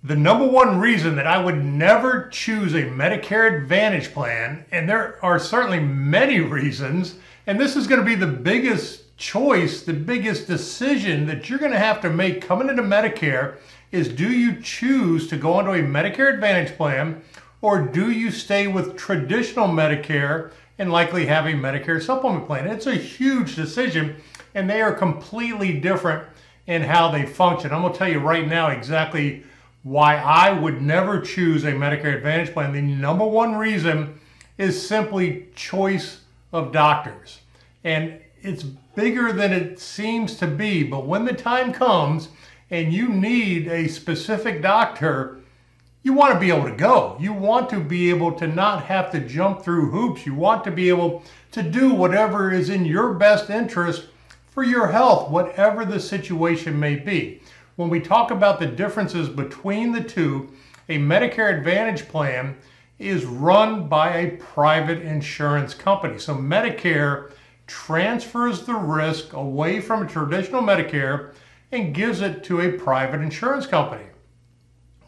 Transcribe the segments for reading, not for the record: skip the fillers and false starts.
The number one reason that I would never choose a Medicare Advantage plan, and there are certainly many reasons, and this is going to be the biggest choice, the biggest decision that you're going to have to make coming into Medicare, is do you choose to go into a Medicare Advantage plan, or do you stay with traditional Medicare and likely have a Medicare supplement plan? It's a huge decision, and they are completely different in how they function. I'm going to tell you right now exactly why I would never choose a Medicare Advantage plan. The number one reason is simply choice of doctors. And it's bigger than it seems to be, but when the time comes and you need a specific doctor, you want to be able to go. You want to be able to not have to jump through hoops. You want to be able to do whatever is in your best interest for your health, whatever the situation may be. When we talk about the differences between the two, a Medicare Advantage plan is run by a private insurance company. So Medicare transfers the risk away from traditional Medicare and gives it to a private insurance company.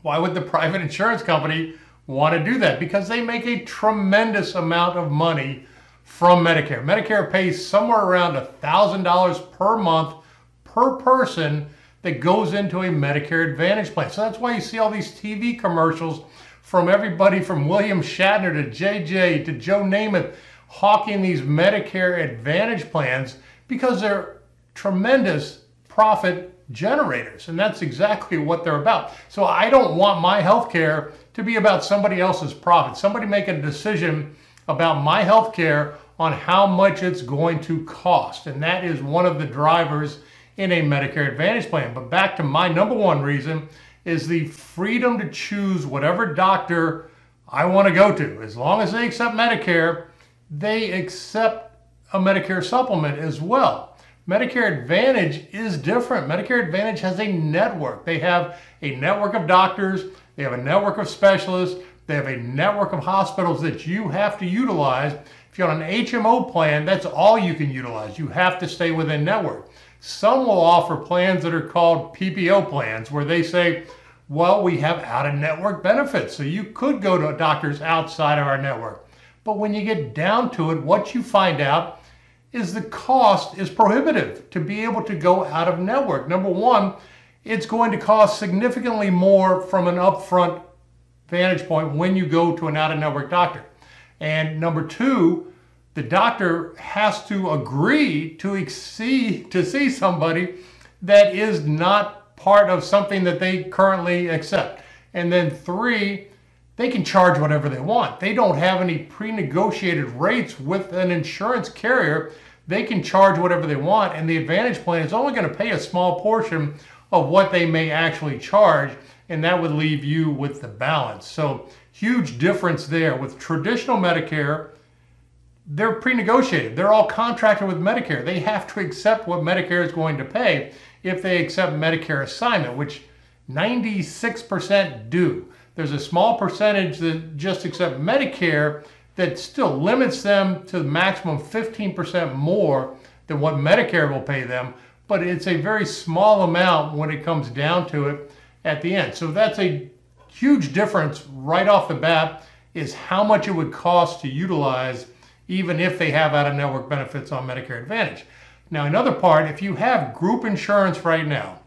Why would the private insurance company want to do that? Because they make a tremendous amount of money from Medicare. Medicare pays somewhere around $1,000 per month per person that goes into a Medicare Advantage plan. So that's why you see all these TV commercials from everybody from William Shatner to JJ to Joe Namath hawking these Medicare Advantage plans, because they're tremendous profit generators, and that's exactly what they're about. So I don't want my health care to be about somebody else's profit, somebody making a decision about my health care on how much it's going to cost, and that is one of the drivers in a Medicare Advantage plan. But back to my number one reason is the freedom to choose whatever doctor I want to go to. As long as they accept Medicare, they accept a Medicare supplement as well. Medicare Advantage is different. Medicare Advantage has a network. They have a network of doctors, they have a network of specialists, they have a network of hospitals that you have to utilize. If you're on an HMO plan, that's all you can utilize. You have to stay within network. Some will offer plans that are called PPO plans, where they say, well, we have out-of-network benefits, so you could go to doctors outside of our network. But when you get down to it, what you find out is the cost is prohibitive to be able to go out of network. Number one, it's going to cost significantly more from an upfront vantage point when you go to an out-of-network doctor. And number two, the doctor has to agree to see somebody that is not part of something that they currently accept. And then three, they can charge whatever they want. They don't have any pre-negotiated rates with an insurance carrier. They can charge whatever they want, and the Advantage plan is only going to pay a small portion of what they may actually charge, and that would leave you with the balance. So huge difference there. With traditional Medicare, they're pre-negotiated. They're all contracted with Medicare. They have to accept what Medicare is going to pay if they accept Medicare assignment, which 96% do. There's a small percentage that just accept Medicare that still limits them to the maximum 15% more than what Medicare will pay them, but it's a very small amount when it comes down to it at the end. So that's a huge difference right off the bat, is how much it would cost to utilize even if they have out-of-network benefits on Medicare Advantage. Now, another part, if you have group insurance right now,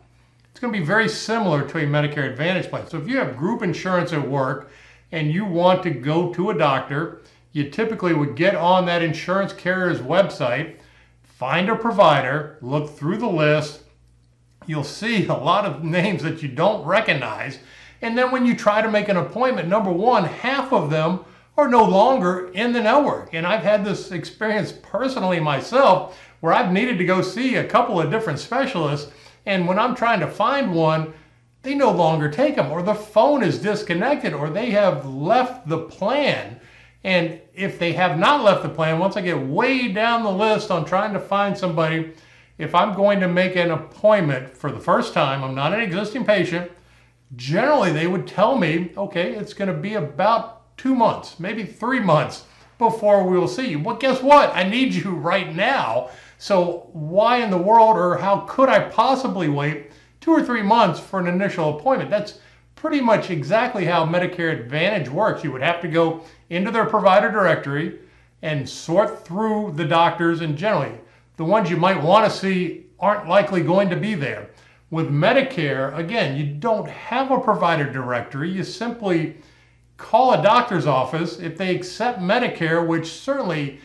it's going to be very similar to a Medicare Advantage plan. So if you have group insurance at work and you want to go to a doctor, you typically would get on that insurance carrier's website, find a provider, look through the list. You'll see a lot of names that you don't recognize. And then when you try to make an appointment, number one, half of them are no longer in the network. And I've had this experience personally myself, where I've needed to go see a couple of different specialists, and when I'm trying to find one, they no longer take them, or the phone is disconnected, or they have left the plan. And if they have not left the plan, once I get way down the list on trying to find somebody, if I'm going to make an appointment for the first time, I'm not an existing patient, generally they would tell me, okay, it's going to be about 2 months, maybe 3 months before we will see you. But guess what? I need you right now. So why in the world, or how could I possibly wait 2 or 3 months for an initial appointment? That's pretty much exactly how Medicare Advantage works. You would have to go into their provider directory and sort through the doctors, and generally the ones you might want to see aren't likely going to be there. With Medicare, again, you don't have a provider directory. You simply call a doctor's office. If they accept Medicare, which certainly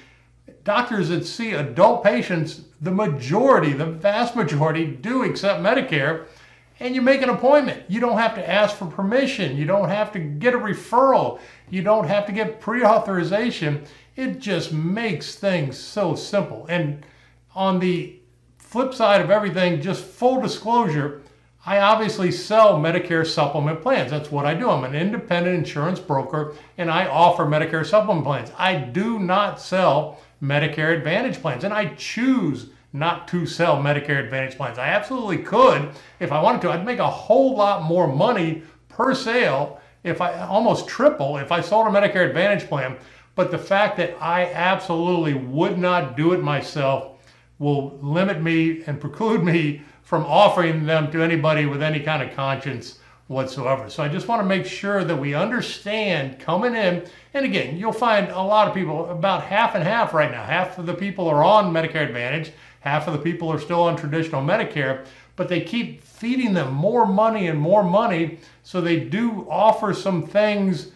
doctors that see adult patients, the vast majority do accept Medicare, and you make an appointment. You don't have to ask for permission. You don't have to get a referral. You don't have to get pre-authorization. It just makes things so simple. And on the flip side of everything, just full disclosure, I obviously sell Medicare supplement plans. That's what I do. I'm an independent insurance broker, and I offer Medicare supplement plans. I do not sell Medicare Advantage plans, and I choose not to sell Medicare Advantage plans. I absolutely could if I wanted to. I'd make a whole lot more money per sale, if I almost triple, if I sold a Medicare Advantage plan. But the fact that I absolutely would not do it myself will limit me and preclude me from offering them to anybody with any kind of conscience whatsoever. So I just want to make sure that we understand coming in, and again, you'll find a lot of people, about half and half right now. Half of the people are on Medicare Advantage, half of the people are still on traditional Medicare, but they keep feeding them more money and more money, so they do offer some things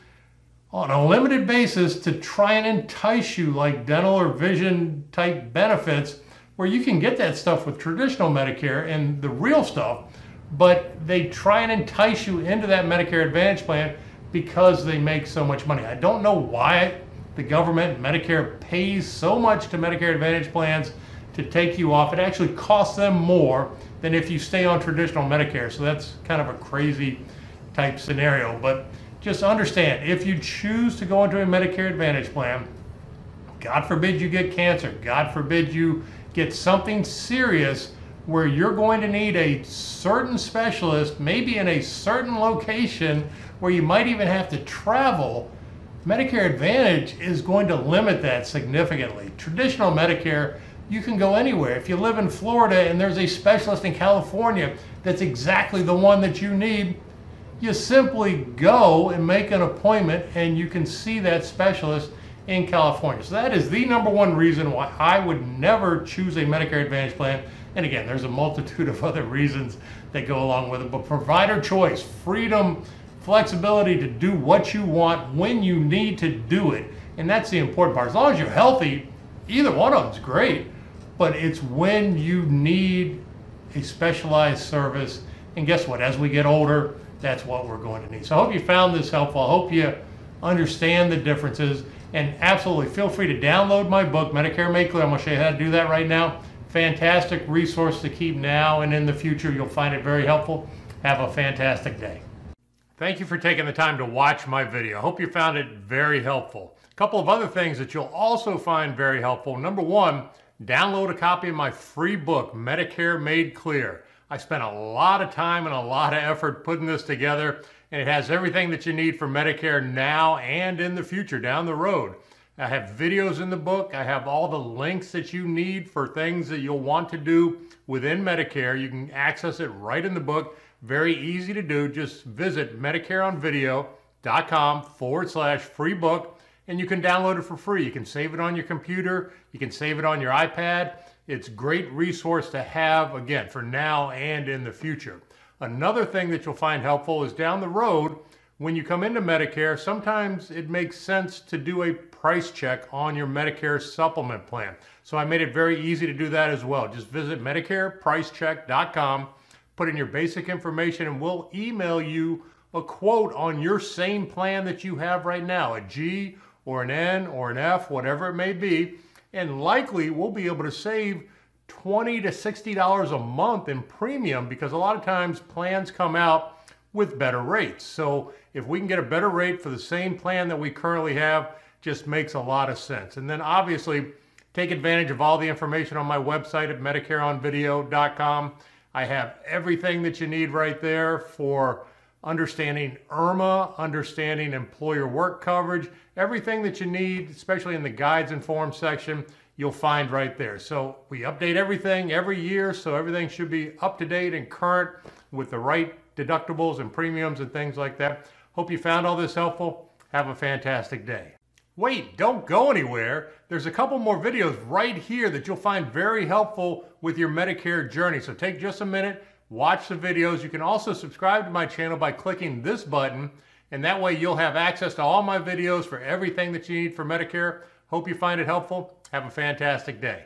on a limited basis to try and entice you, like dental or vision type benefits, where you can get that stuff with traditional Medicare and the real stuff, but they try and entice you into that Medicare Advantage plan because they make so much money. I don't know why the government, Medicare, pays so much to Medicare Advantage plans to take you off. It actually costs them more than if you stay on traditional Medicare. So that's kind of a crazy type scenario. But just understand, if you choose to go into a Medicare Advantage plan, God forbid you get cancer, God forbid you get something serious where you're going to need a certain specialist, maybe in a certain location where you might even have to travel, Medicare Advantage is going to limit that significantly. Traditional Medicare, you can go anywhere. If you live in Florida and there's a specialist in California that's exactly the one that you need, you simply go and make an appointment and you can see that specialist in California. So that is the number one reason why I would never choose a Medicare Advantage plan. And again, there's a multitude of other reasons that go along with it, but provider choice, freedom, flexibility to do what you want when you need to do it. And that's the important part. As long as you're healthy, either one of them is great, but it's when you need a specialized service. And guess what? As we get older, that's what we're going to need. So I hope you found this helpful. I hope you understand the differences. And absolutely feel free to download my book, Medicare Made Clear. I'm going to show you how to do that right now. Fantastic resource to keep now and in the future. You'll find it very helpful. Have a fantastic day. Thank you for taking the time to watch my video. I hope you found it very helpful. A couple of other things that you'll also find very helpful. Number one, download a copy of my free book, Medicare Made Clear. I spent a lot of time and a lot of effort putting this together, and it has everything that you need for Medicare now and in the future, down the road. I have videos in the book. I have all the links that you need for things that you'll want to do within Medicare. You can access it right in the book. Very easy to do. Just visit medicareonvideo.com/free book, and you can download it for free. You can save it on your computer. You can save it on your iPad. It's a great resource to have, again, for now and in the future. Another thing that you'll find helpful is down the road, when you come into Medicare, sometimes it makes sense to do a price check on your Medicare supplement plan. So I made it very easy to do that as well. Just visit medicarepricecheck.com, put in your basic information, and we'll email you a quote on your same plan that you have right now, a G or an N or an F, whatever it may be. And likely we'll be able to save $20 to $60 a month in premium, because a lot of times plans come out with better rates. So if we can get a better rate for the same plan that we currently have, just makes a lot of sense. And then obviously take advantage of all the information on my website at medicareonvideo.com. I have everything that you need right there for understanding IRMA, understanding employer work coverage, everything that you need, especially in the guides and forms section, you'll find right there. So we update everything every year, so everything should be up to date and current with the right deductibles and premiums and things like that. Hope you found all this helpful. Have a fantastic day. Wait, don't go anywhere. There's a couple more videos right here that you'll find very helpful with your Medicare journey. So take just a minute, watch the videos. You can also subscribe to my channel by clicking this button, and that way you'll have access to all my videos for everything that you need for Medicare. Hope you find it helpful. Have a fantastic day.